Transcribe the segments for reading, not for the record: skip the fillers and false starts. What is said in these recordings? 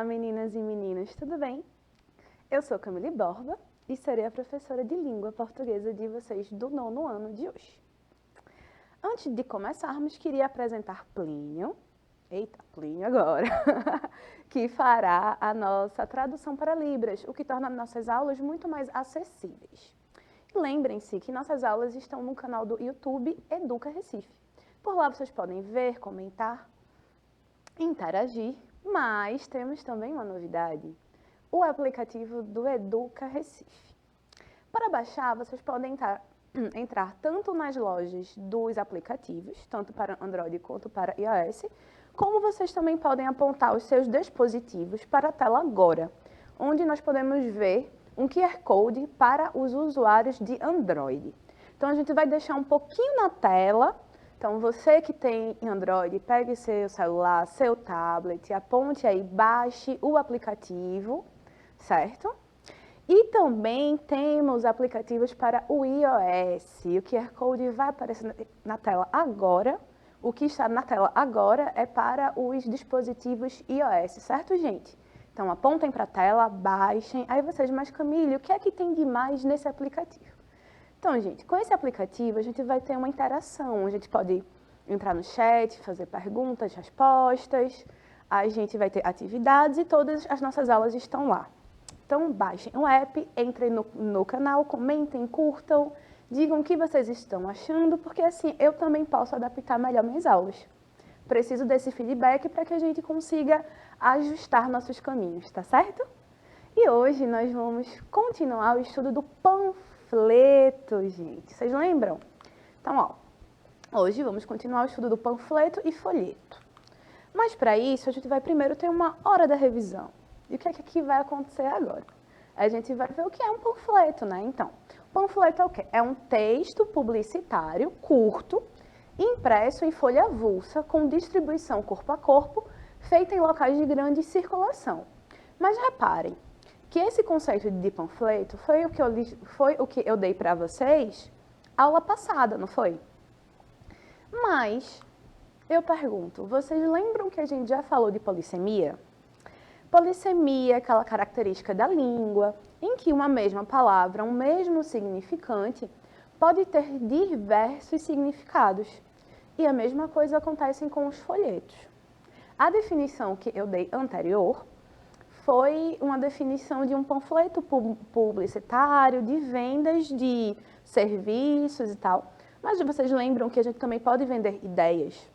Olá, meninas e meninos, tudo bem? Eu sou Camille Borba e serei a professora de língua portuguesa de vocês do 9º ano de hoje. Antes de começarmos, queria apresentar Plínio, Plínio agora, que fará a nossa tradução para Libras, o que torna nossas aulas muito mais acessíveis. E lembrem-se que nossas aulas estão no canal do YouTube Educa Recife. Por lá vocês podem ver, comentar, interagir, mas temos também uma novidade, o aplicativo do Educa Recife. Para baixar, vocês podem entrar tanto nas lojas dos aplicativos, tanto para Android quanto para iOS, como vocês também podem apontar os seus dispositivos para a tela agora, onde nós podemos ver um QR Code para os usuários de Android. Então, a gente vai deixar um pouquinho na tela. Então, você que tem Android, pegue seu celular, seu tablet, aponte aí, baixe o aplicativo, certo? E também temos aplicativos para o iOS. O QR Code vai aparecer na tela agora. O que está na tela agora é para os dispositivos iOS, certo, gente? Então, apontem para a tela, baixem. Aí vocês, mas Camille, o que é que tem de mais nesse aplicativo? Então, gente, com esse aplicativo a gente vai ter uma interação. A gente pode entrar no chat, fazer perguntas, respostas. A gente vai ter atividades e todas as nossas aulas estão lá. Então, baixem o app, entrem no canal, comentem, curtam, digam o que vocês estão achando, porque assim eu também posso adaptar melhor minhas aulas. Preciso desse feedback para que a gente consiga ajustar nossos caminhos, tá certo? E hoje nós vamos continuar o estudo do panfleto, gente. Vocês lembram? Então, hoje vamos continuar o estudo do panfleto e folheto. Mas para isso, a gente vai primeiro ter uma hora da revisão. E o que é que vai acontecer agora? A gente vai ver o que é um panfleto, né? Então, panfleto é o quê? É um texto publicitário curto, impresso em folha avulsa, com distribuição corpo a corpo, feita em locais de grande circulação. Mas reparem que esse conceito de panfleto foi o que eu dei para vocês aula passada, não foi? Mas eu pergunto, vocês lembram que a gente já falou de polissemia? Polissemia é aquela característica da língua em que uma mesma palavra, um mesmo significante, pode ter diversos significados. E a mesma coisa acontece com os folhetos. A definição que eu dei anterior foi uma definição de um panfleto publicitário, de vendas de serviços e tal. Mas vocês lembram que a gente também pode vender ideias?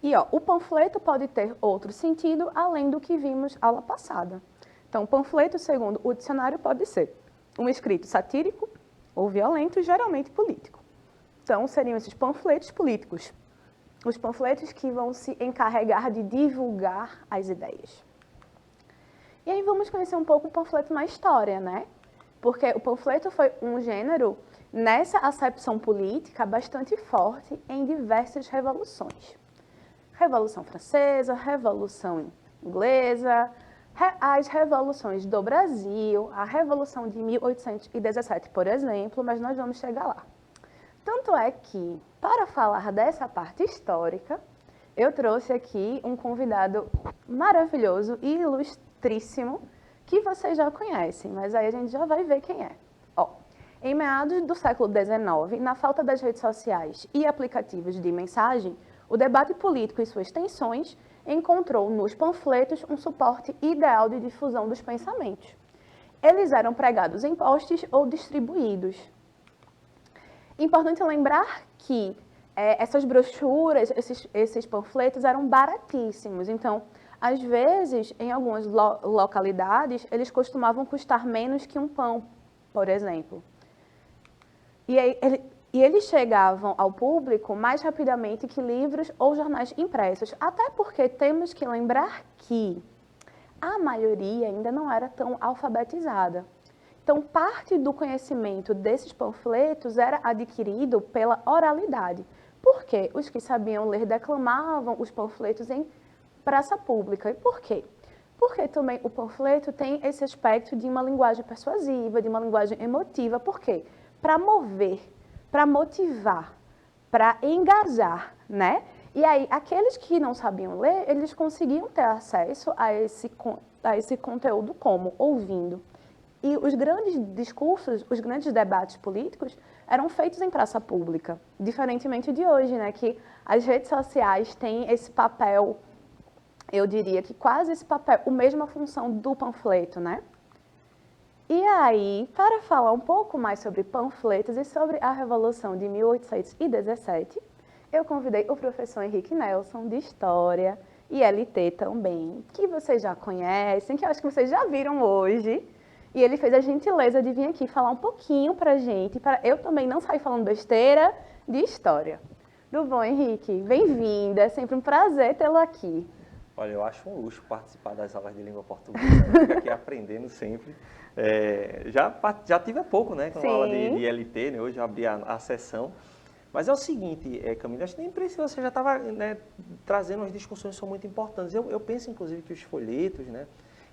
E o panfleto pode ter outro sentido além do que vimos aula passada. Então, panfleto, segundo o dicionário, pode ser um escrito satírico ou violento, geralmente político. Então, seriam esses panfletos políticos, os panfletos que vão se encarregar de divulgar as ideias. E aí vamos conhecer um pouco o panfleto na história, né? Porque o panfleto foi um gênero nessa acepção política bastante forte em diversas revoluções. Revolução Francesa, Revolução Inglesa, as revoluções do Brasil, a Revolução de 1817, por exemplo, mas nós vamos chegar lá. Tanto é que, para falar dessa parte histórica, eu trouxe aqui um convidado maravilhoso e ilustríssimo, que vocês já conhecem, mas aí a gente já vai ver quem é. Em meados do século XIX, na falta das redes sociais e aplicativos de mensagem, o debate político e suas tensões encontrou nos panfletos um suporte ideal de difusão dos pensamentos. Eles eram pregados em postes ou distribuídos. Importante lembrar que essas brochuras, esses panfletos eram baratíssimos. Então, às vezes, em algumas localidades, eles costumavam custar menos que um pão, por exemplo. E eles chegavam ao público mais rapidamente que livros ou jornais impressos, até porque temos que lembrar que a maioria ainda não era tão alfabetizada. Então, parte do conhecimento desses panfletos era adquirido pela oralidade, porque os que sabiam ler declamavam os panfletos em praça pública. E por quê? Porque também o panfleto tem esse aspecto de uma linguagem persuasiva, de uma linguagem emotiva. Por quê? Para mover, para motivar, para engajar, né? E aí, aqueles que não sabiam ler, eles conseguiam ter acesso a esse conteúdo como? Ouvindo. E os grandes discursos, os grandes debates políticos eram feitos em praça pública, diferentemente de hoje, né, que as redes sociais têm esse papel, eu diria que quase esse papel, a mesma função do panfleto, né? E aí, para falar um pouco mais sobre panfletos e sobre a Revolução de 1817, eu convidei o professor Henrique Nelson, de História, e LT também, que vocês já conhecem, que eu acho que vocês já viram hoje. E ele fez a gentileza de vir aqui falar um pouquinho pra gente, para eu também não sair falando besteira de história. Tudo bom, Henrique? Bem-vindo, é sempre um prazer tê-lo aqui. Olha, eu acho um luxo participar das aulas de língua portuguesa, fico aqui aprendendo sempre. Já tive há pouco, né, com a aula de LT, né, hoje eu abri a sessão. Mas é o seguinte, Camila, acho que nem precisa, você já estava, né, trazendo umas discussões que são muito importantes. Eu penso, inclusive, que os folhetos, né,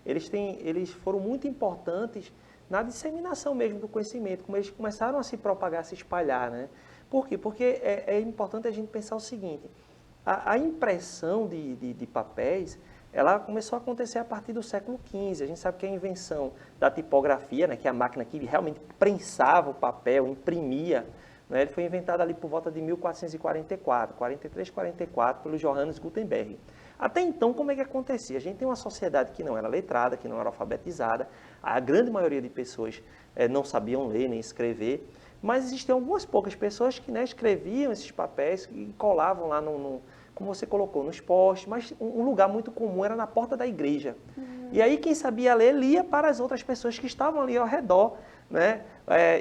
eles foram muito importantes na disseminação mesmo do conhecimento, como eles começaram a se propagar, a se espalhar, né? Por quê? Porque é importante a gente pensar o seguinte, a impressão de papéis, ela começou a acontecer a partir do século XV. A gente sabe que a invenção da tipografia, né, que é a máquina que realmente prensava o papel, imprimia, né, ele foi inventado ali por volta de 1444, 43, 44, pelo Johannes Gutenberg. Até então, como é que acontecia? A gente tem uma sociedade que não era letrada, que não era alfabetizada, a grande maioria de pessoas não sabiam ler nem escrever, mas existiam algumas poucas pessoas que, né, escreviam esses papéis e colavam lá, como você colocou, nos postes, mas um lugar muito comum era na porta da igreja. E aí quem sabia ler, lia para as outras pessoas que estavam ali ao redor, né?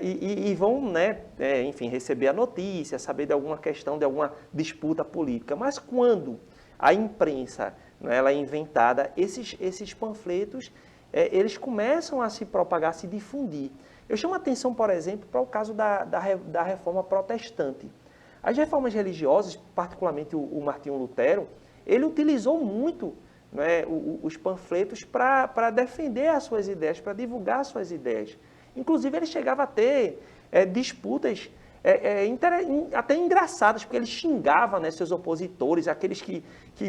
E vão, né, enfim, receber a notícia, saber de alguma questão, de alguma disputa política. Mas quando a imprensa, né, ela é inventada, esses panfletos, eles começam a se propagar, a se difundir. Eu chamo a atenção, por exemplo, para o caso da reforma protestante. As reformas religiosas, particularmente o Martinho Lutero, ele utilizou muito, né, os panfletos para defender as suas ideias, para divulgar as suas ideias. Inclusive, ele chegava a ter disputas até engraçadas, porque ele xingava, né, seus opositores, aqueles que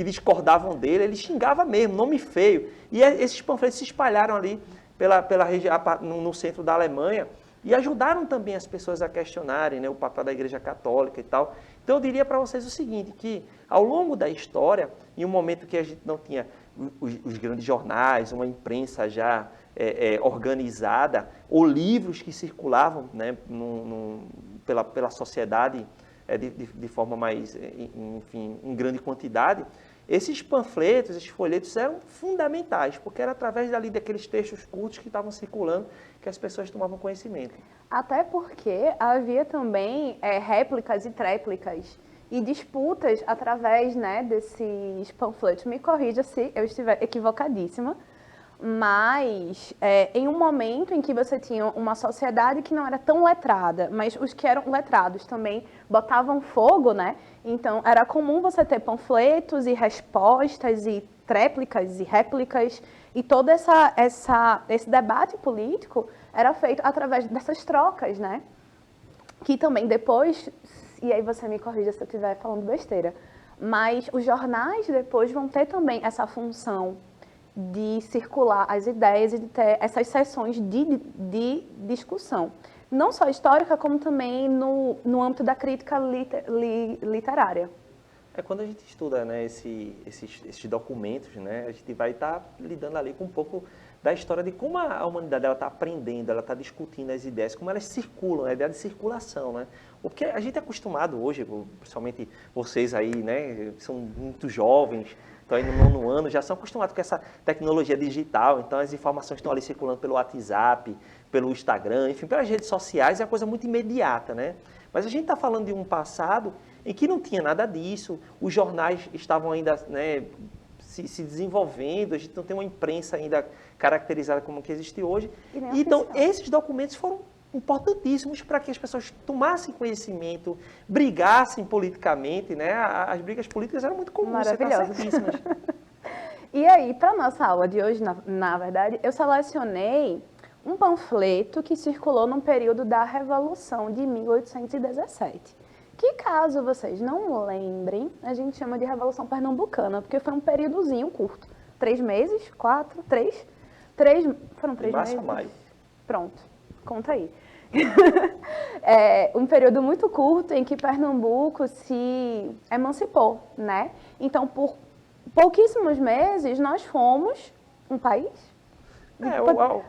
discordavam dele, ele xingava mesmo, nome feio. E esses panfletos se espalharam ali pela região, no centro da Alemanha, e ajudaram também as pessoas a questionarem, né, o papel da Igreja Católica e tal. Então eu diria para vocês o seguinte, que ao longo da história, em um momento que a gente não tinha os grandes jornais, uma imprensa já organizada, ou livros que circulavam, né, pela sociedade de forma mais, enfim, em grande quantidade, esses panfletos, esses folhetos eram fundamentais, porque era através daqueles textos curtos que estavam circulando que as pessoas tomavam conhecimento. Até porque havia também réplicas e tréplicas e disputas através, né, desses panfletos. Me corrija se eu estiver equivocadíssima, mas em um momento em que você tinha uma sociedade que não era tão letrada, mas os que eram letrados também botavam fogo, né? Então era comum você ter panfletos e respostas e tréplicas e réplicas e todo esse debate político era feito através dessas trocas, né? Que também depois, e aí você me corrija se eu estiver falando besteira, mas os jornais depois vão ter também essa função de circular as ideias e de ter essas sessões de discussão. Não só histórica, como também no âmbito da crítica literária. Quando a gente estuda, né, esses documentos, né, a gente vai estar lidando ali com um pouco da história de como a humanidade está aprendendo, ela está discutindo as ideias, como elas circulam, a ideia de circulação, né? Porque a gente é acostumado hoje, principalmente vocês aí, né, são muito jovens, estão aí no 9º ano, já são acostumados com essa tecnologia digital, então as informações estão ali circulando pelo WhatsApp, pelo Instagram, enfim, pelas redes sociais, é uma coisa muito imediata, né? Mas a gente está falando de um passado em que não tinha nada disso, os jornais estavam ainda, né, se desenvolvendo, a gente não tem uma imprensa ainda caracterizada como que existe hoje. Então, esses documentos foram importantíssimos para que as pessoas tomassem conhecimento, brigassem politicamente, né? As brigas políticas eram muito comuns, certíssimas. E aí, para a nossa aula de hoje, na verdade, eu selecionei um panfleto que circulou no período da Revolução de 1817. que caso vocês não lembrem, a gente chama de Revolução Pernambucana, porque foi um períodozinho curto. 3 meses? 4? 3? Foram 3 março meses? a maio. Pronto, conta aí. Um período muito curto em que Pernambuco se emancipou, né? Então, por pouquíssimos meses, nós fomos um país.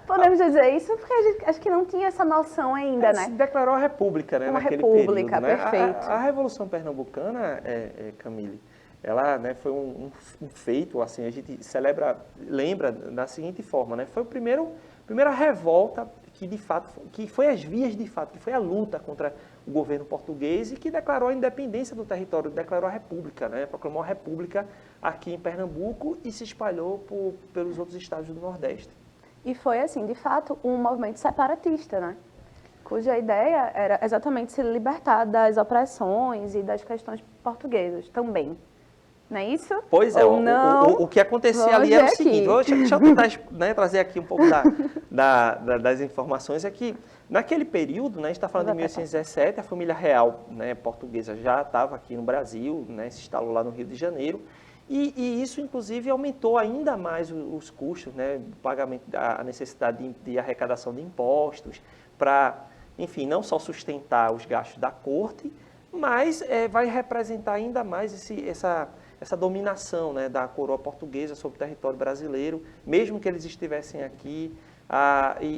Podemos dizer isso porque a gente acho que não tinha essa noção ainda, né? Se declarou a república, né? Uma naquele república, período, né? perfeito. A Revolução Pernambucana, Camille, ela, né, foi um feito, assim, a gente lembra da seguinte forma, né? Foi primeira revolta que de fato, que foi as vias de fato, que foi a luta contra o governo português e que declarou a independência do território, declarou a república, né? Proclamou a república aqui em Pernambuco e se espalhou pelos outros estados do Nordeste. E foi, assim, de fato, um movimento separatista, né? Cuja ideia era exatamente se libertar das opressões e das questões portuguesas também. Não é isso? Pois é, o que acontecia ali era o seguinte, deixa eu tentar, né, trazer aqui um pouco das informações, é que naquele período, né, a gente está falando de 1817, a família real, né, portuguesa já estava aqui no Brasil, né, se instalou lá no Rio de Janeiro, e isso, inclusive, aumentou ainda mais os custos, né, do pagamento, a necessidade de arrecadação de impostos, para, enfim, não só sustentar os gastos da corte, mas vai representar ainda mais essa dominação, né, da coroa portuguesa sobre o território brasileiro, mesmo que eles estivessem aqui,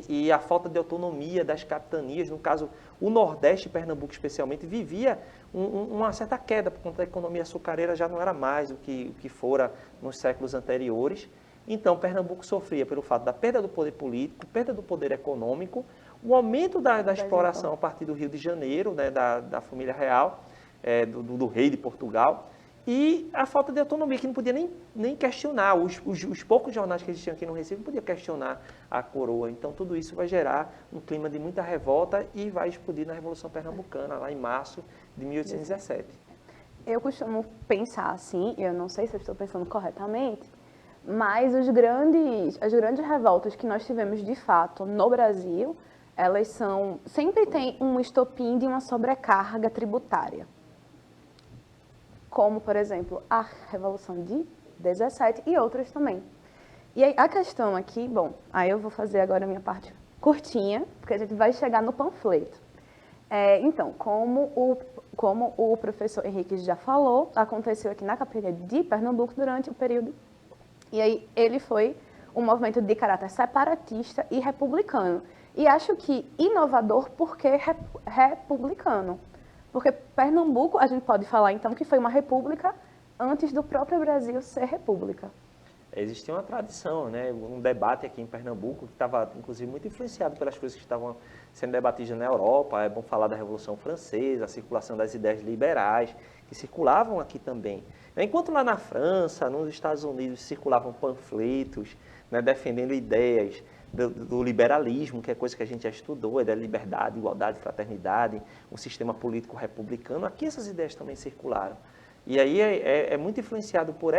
e a falta de autonomia das capitanias, no caso, o Nordeste, Pernambuco especialmente, vivia uma certa queda, por conta da economia açucareira já não era mais o que fora nos séculos anteriores. Então, Pernambuco sofria pelo fato da perda do poder político, perda do poder econômico, o aumento da exploração a partir do Rio de Janeiro, né, da família real, do rei de Portugal, e a falta de autonomia, que não podia nem questionar. Os poucos jornais que existiam aqui no Recife não podiam questionar a coroa. Então, tudo isso vai gerar um clima de muita revolta e vai explodir na Revolução Pernambucana, lá em março de 1817. Eu costumo pensar assim, eu não sei se eu estou pensando corretamente, mas as grandes revoltas que nós tivemos de fato no Brasil, elas sempre tem um estopim de uma sobrecarga tributária. Como, por exemplo, a Revolução de 17 e outras também. E aí, a questão aqui, bom, aí eu vou fazer agora a minha parte curtinha, porque a gente vai chegar no panfleto. Então, como o professor Henrique já falou, aconteceu aqui na Capitania de Pernambuco durante o período. E aí, ele foi um movimento de caráter separatista e republicano. E acho que inovador porque republicano. Porque Pernambuco, a gente pode falar então que foi uma república antes do próprio Brasil ser república. Existia uma tradição, né? Um debate aqui em Pernambuco que estava, inclusive, muito influenciado pelas coisas que estavam sendo debatidas na Europa. É bom falar da Revolução Francesa, a circulação das ideias liberais, que circulavam aqui também. Enquanto lá na França, nos Estados Unidos, circulavam panfletos, né, defendendo ideias do liberalismo, que é coisa que a gente já estudou, da liberdade, igualdade, fraternidade, um sistema político republicano. Aqui essas ideias também circularam. E aí é muito influenciado por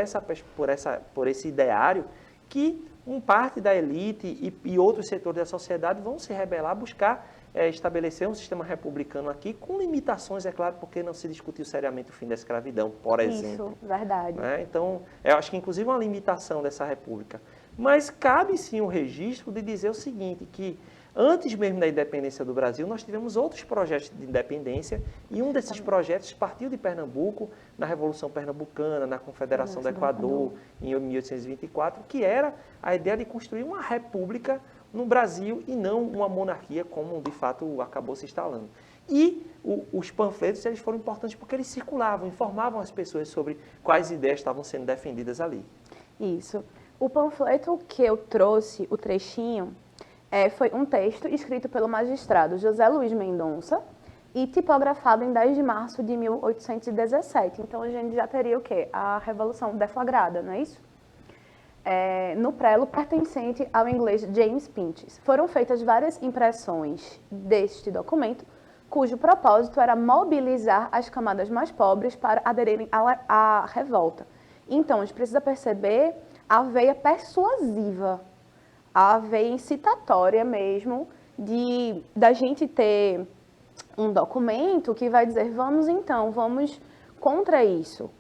esse ideário que parte da elite e outros setores da sociedade vão se rebelar, buscar estabelecer um sistema republicano aqui, com limitações, é claro, porque não se discutiu seriamente o fim da escravidão, por exemplo. Isso, verdade. Então, eu acho que inclusive uma limitação dessa república. Mas cabe sim o registro de dizer o seguinte, que antes mesmo da independência do Brasil, nós tivemos outros projetos de independência, e um desses projetos partiu de Pernambuco, na Revolução Pernambucana, na Confederação do Equador, em 1824, que era a ideia de construir uma república no Brasil e não uma monarquia, como de fato acabou se instalando. E os panfletos eles foram importantes porque eles circulavam, informavam as pessoas sobre quais ideias estavam sendo defendidas ali. Isso. O panfleto que eu trouxe, o trechinho, foi um texto escrito pelo magistrado José Luiz Mendonça e tipografado em 10 de março de 1817. Então, a gente já teria o quê? A Revolução deflagrada, não é isso? No prelo pertencente ao inglês James Pinches. Foram feitas várias impressões deste documento, cujo propósito era mobilizar as camadas mais pobres para aderirem à revolta. Então, a gente precisa perceber a veia persuasiva, a veia incitatória mesmo, da gente ter um documento que vai dizer, vamos contra isso.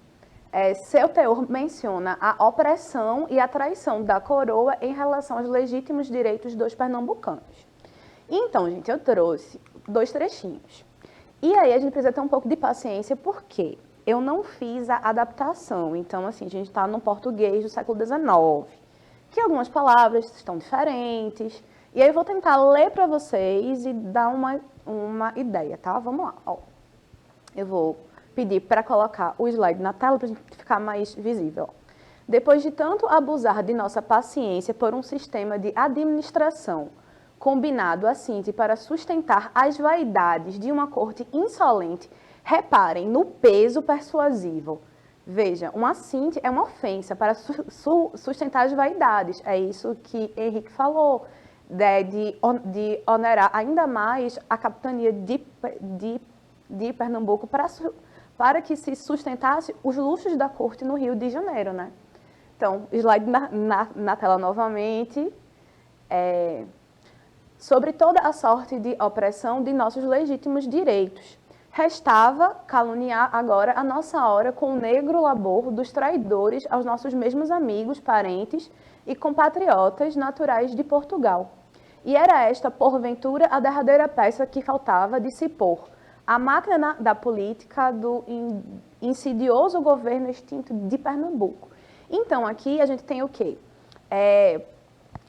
Seu teor menciona a opressão e a traição da coroa em relação aos legítimos direitos dos pernambucanos. Então, gente, eu trouxe 2 trechinhos. E aí a gente precisa ter um pouco de paciência, porque eu não fiz a adaptação. Então, assim, a gente está no português do século XIX, que algumas palavras estão diferentes. E aí eu vou tentar ler para vocês e dar uma ideia, tá? Vamos lá. Ó. Eu vou pedir para colocar o slide na tela para a gente ficar mais visível. Depois de tanto abusar de nossa paciência por um sistema de administração combinado assim para sustentar as vaidades de uma corte insolente, reparem no peso persuasivo. Veja, um assinte é uma ofensa para sustentar as vaidades. É isso que Henrique falou, de onerar ainda mais a capitania de Pernambuco para que se sustentasse os luxos da corte no Rio de Janeiro, né? Então, slide na tela novamente. Sobre toda a sorte de opressão de nossos legítimos direitos. Restava caluniar agora a nossa hora com o negro labor dos traidores aos nossos mesmos amigos, parentes e compatriotas naturais de Portugal. E era esta, porventura, a derradeira peça que faltava de se pôr a máquina da política do insidioso governo extinto de Pernambuco. Então, aqui a gente tem o quê?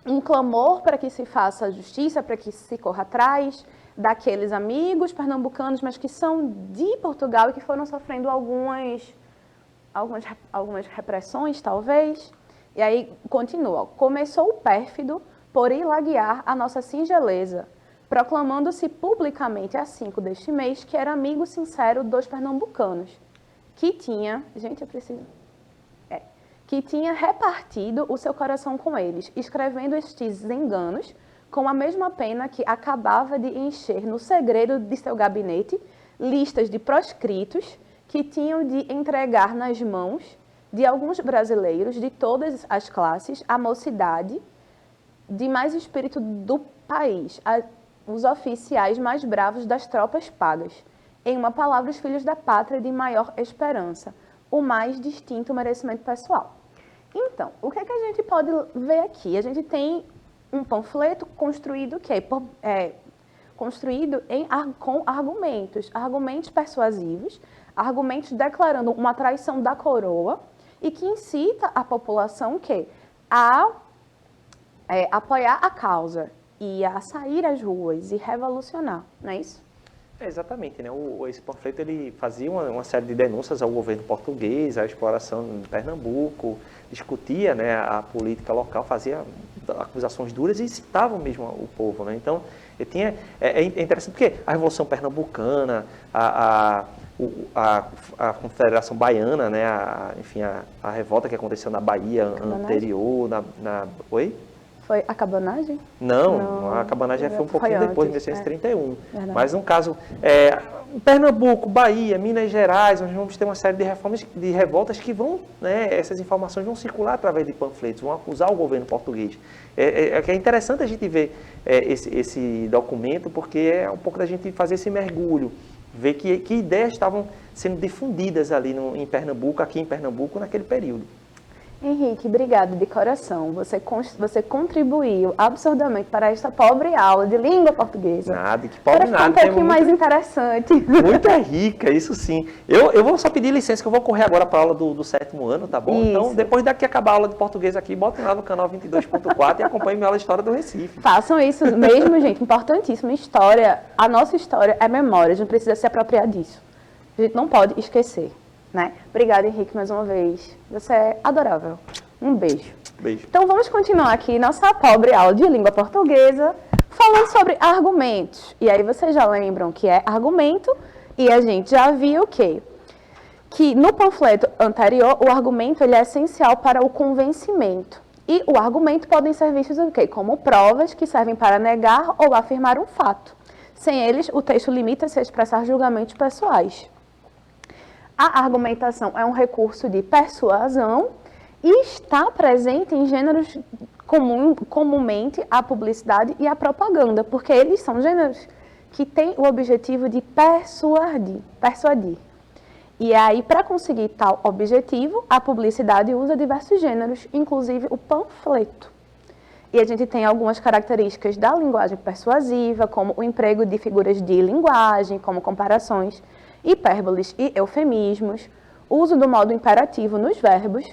Um clamor para que se faça justiça, para que se corra atrás daqueles amigos pernambucanos, mas que são de Portugal e que foram sofrendo algumas repressões, talvez. E aí, continua. Começou o pérfido por ilaguear a nossa singeleza, proclamando-se publicamente a 5 deste mês que era amigo sincero dos pernambucanos, que tinha, gente, eu preciso, que tinha repartido o seu coração com eles, escrevendo estes enganos com a mesma pena que acabava de encher no segredo de seu gabinete listas de proscritos que tinham de entregar nas mãos de alguns brasileiros de todas as classes a mocidade de mais espírito do país, os oficiais mais bravos das tropas pagas. Em uma palavra, os filhos da pátria de maior esperança, o mais distinto merecimento pessoal. Então, o que é que a gente pode ver aqui? A gente tem um panfleto construído construído com argumentos persuasivos, argumentos declarando uma traição da coroa e que incita a população a apoiar a causa e a sair às ruas e revolucionar, não é isso? Exatamente, né? Esse panfleto ele fazia uma série de denúncias ao governo português, à exploração de Pernambuco, discutia, né, a política local, fazia acusações duras e citava mesmo o povo, né? Então, é interessante porque a Revolução Pernambucana, a Confederação Baiana, né, a revolta que aconteceu na Bahia anterior, Oi? Foi a cabanagem? Não, a cabanagem foi um pouquinho depois, de 1931. Mas no caso, Pernambuco, Bahia, Minas Gerais, nós vamos ter uma série de revoltas que vão, né, essas informações vão circular através de panfletos, vão acusar o governo português. É interessante a gente ver esse documento, porque é um pouco da gente fazer esse mergulho, ver que ideias estavam sendo difundidas ali em Pernambuco, aqui em Pernambuco, naquele período. Henrique, obrigado de coração. Você contribuiu absurdamente para esta pobre aula de língua portuguesa. Nada, que pobre nada. Para ficar um pouquinho mais interessante. Muito rica, isso sim. Eu vou só pedir licença que eu vou correr agora para a aula do 7º ano, tá bom? Isso. Então, depois daqui acabar a aula de português aqui, botem lá no canal 22.4 e acompanhem minha aula de História do Recife. Façam isso mesmo, gente. Importantíssimo. História, a nossa história é memória. A gente precisa se apropriar disso. A gente não pode esquecer. Né? Obrigada, Henrique, mais uma vez. Você é adorável. Um beijo. Beijo. Então, vamos continuar aqui nossa pobre aula de língua portuguesa, falando sobre argumentos. E aí, vocês já lembram que é argumento, e a gente já viu que no panfleto anterior, o argumento ele é essencial para o convencimento. E o argumento podem ser vistos como provas que servem para negar ou afirmar um fato. Sem eles, o texto limita-se a expressar julgamentos pessoais. A argumentação é um recurso de persuasão e está presente em gêneros comumente a publicidade e a propaganda, porque eles são gêneros que tem o objetivo de persuadir. E aí, para conseguir tal objetivo, a publicidade usa diversos gêneros, inclusive o panfleto. E a gente tem algumas características da linguagem persuasiva, como o emprego de figuras de linguagem, como comparações, hipérboles e eufemismos, uso do modo imperativo nos verbos,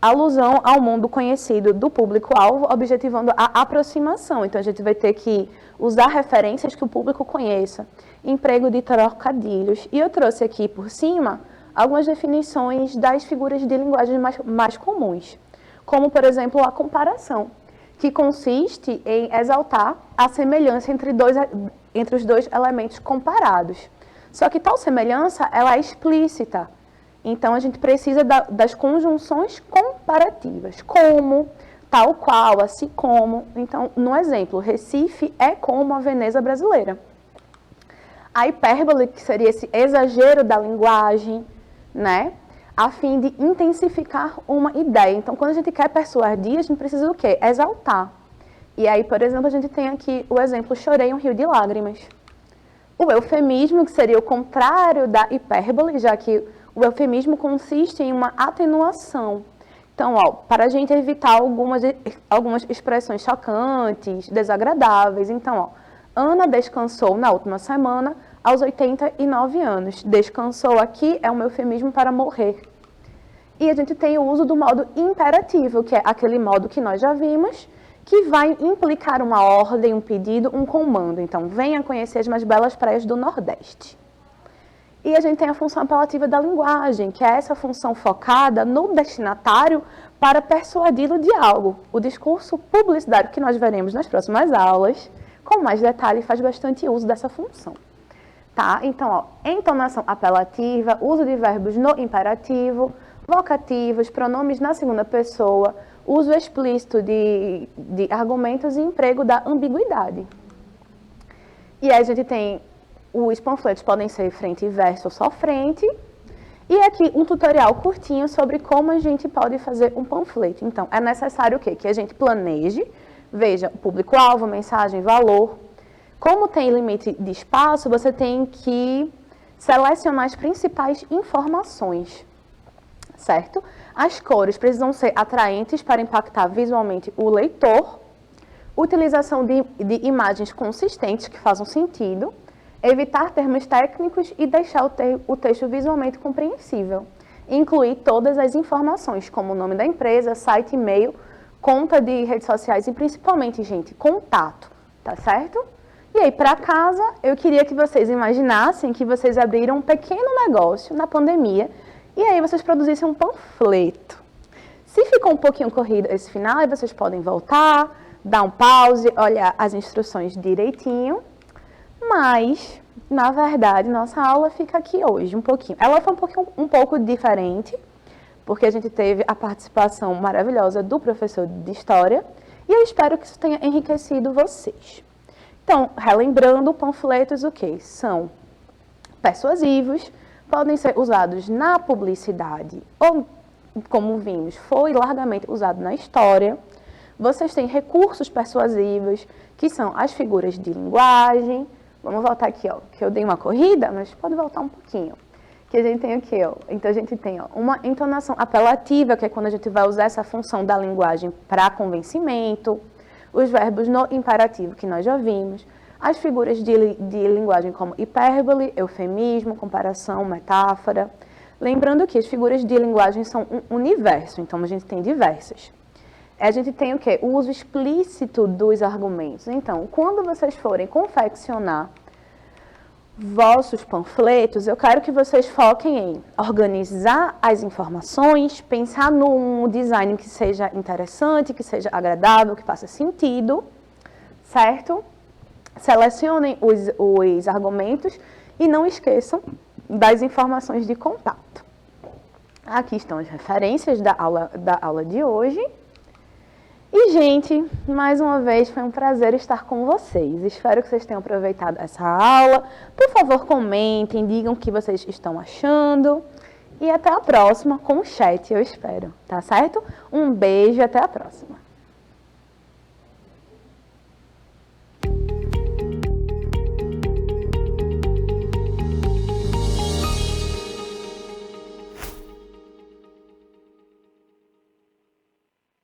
alusão ao mundo conhecido do público-alvo, objetivando a aproximação. Então, a gente vai ter que usar referências que o público conheça, emprego de trocadilhos. E eu trouxe aqui por cima algumas definições das figuras de linguagem mais comuns, como, por exemplo, a comparação, que consiste em exaltar a semelhança entre os dois elementos comparados. Só que tal semelhança ela é explícita. Então, a gente precisa das conjunções comparativas, como, tal qual, assim como. Então, no exemplo, Recife é como a Veneza brasileira. A hipérbole, que seria esse exagero da linguagem, né? A fim de intensificar uma ideia. Então, quando a gente quer persuadir, a gente precisa do quê? Exaltar. E aí, por exemplo, a gente tem aqui o exemplo Chorei um rio de lágrimas. O eufemismo, que seria o contrário da hipérbole, já que o eufemismo consiste em uma atenuação. Então, para a gente evitar algumas expressões chocantes, desagradáveis. Então, Ana descansou na última semana aos 89 anos. Descansou aqui é um eufemismo para morrer. E a gente tem o uso do modo imperativo, que é aquele modo que nós já vimos, que vai implicar uma ordem, um pedido, um comando. Então, venha conhecer as mais belas praias do Nordeste. E a gente tem a função apelativa da linguagem, que é essa função focada no destinatário para persuadi-lo de algo. O discurso publicitário, que nós veremos nas próximas aulas, com mais detalhe, faz bastante uso dessa função. Tá? Então, entonação apelativa, uso de verbos no imperativo, vocativos, pronomes na segunda pessoa, uso explícito de argumentos e emprego da ambiguidade. E aí a gente tem, os panfletos podem ser frente e verso ou só frente. E aqui um tutorial curtinho sobre como a gente pode fazer um panfleto. Então, é necessário o quê? Que a gente planeje, veja o público-alvo, mensagem, valor. Como tem limite de espaço, você tem que selecionar as principais informações, certo? As cores precisam ser atraentes para impactar visualmente o leitor, utilização de imagens consistentes que façam sentido, evitar termos técnicos e deixar o texto visualmente compreensível. Incluir todas as informações, como o nome da empresa, site, e-mail, conta de redes sociais e principalmente, gente, contato, tá certo? E aí, para casa, eu queria que vocês imaginassem que vocês abriram um pequeno negócio na pandemia e aí vocês produzissem um panfleto. Se ficou um pouquinho corrido esse final, aí vocês podem voltar, dar um pause, olhar as instruções direitinho. Mas, na verdade, nossa aula fica aqui hoje um pouquinho. Ela foi um pouco diferente, porque a gente teve a participação maravilhosa do professor de História e eu espero que isso tenha enriquecido vocês. Então, relembrando, panfletos o quê? São persuasivos, podem ser usados na publicidade ou, como vimos, foi largamente usado na história. Vocês têm recursos persuasivos, que são as figuras de linguagem. Vamos voltar aqui, que eu dei uma corrida, mas pode voltar um pouquinho. Que a gente tem aqui, então a gente tem uma entonação apelativa, que é quando a gente vai usar essa função da linguagem para convencimento. Os verbos no imperativo, que nós já vimos, as figuras de linguagem como hipérbole, eufemismo, comparação, metáfora. Lembrando que as figuras de linguagem são um universo, então a gente tem diversas. A gente tem o quê? O uso explícito dos argumentos. Então, quando vocês forem confeccionar vossos panfletos, eu quero que vocês foquem em organizar as informações, pensar num design que seja interessante, que seja agradável, que faça sentido, certo? Selecionem os argumentos e não esqueçam das informações de contato. Aqui estão as referências da aula de hoje. E, gente, mais uma vez foi um prazer estar com vocês. Espero que vocês tenham aproveitado essa aula. Por favor, comentem, digam o que vocês estão achando. E até a próxima com o chat, eu espero, tá certo? Um beijo e até a próxima.